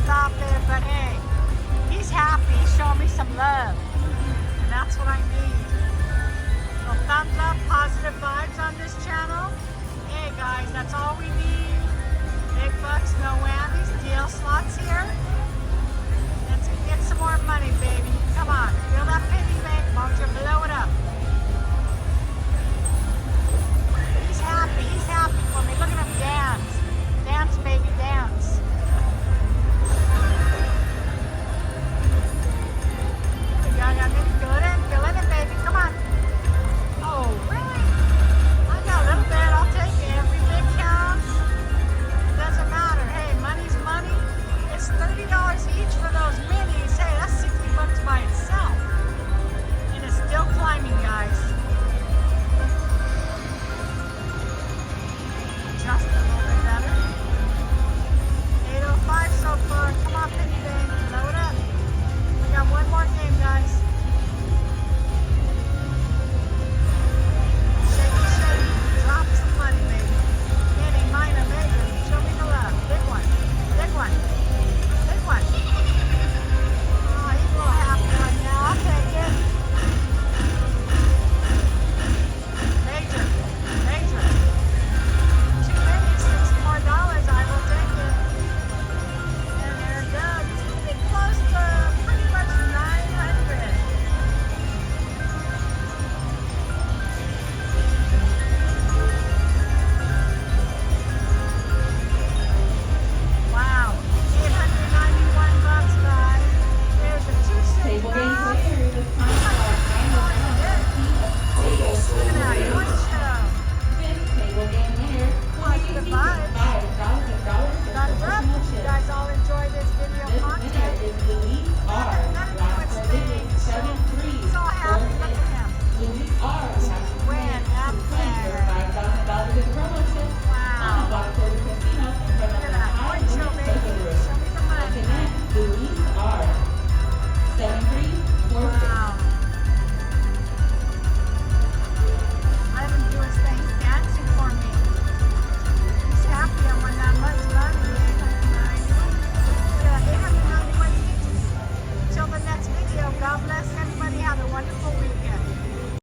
stop it, but hey, he's happy. He's showing me some love. And that's what I need. So thumbs up, positive vibes on this channel. Hey guys, that's all we need. Big bucks, no whammies, deal slots here. Let's get some more money, baby. Come on, feel that piggy bank, won't you blow it up? He's happy for me. Look at him dance. Dance, baby, dance. Yeah, fill it in, baby. Come on. Oh, really? I got a little bit. I'll take it. Every bit counts. It doesn't matter. Hey, money's money. It's $30 each for those minis. Hey, that's 60 bucks by itself. And it's still climbing, guys. Just a little bit better. 805 so far. Come on, piggy bank. Load up. We got one more game, guys. Shake. Drop some money, baby. Any minor, major. Show me the love. Big one. Big one. Big one. Oh, he's a little happy right now. I'll take it. Major. Major. Too many. $60 more. I will take it. And there it goes. It's getting close to pretty much 900. Wow. 891 bucks, guys. There's a 265. Table game player, the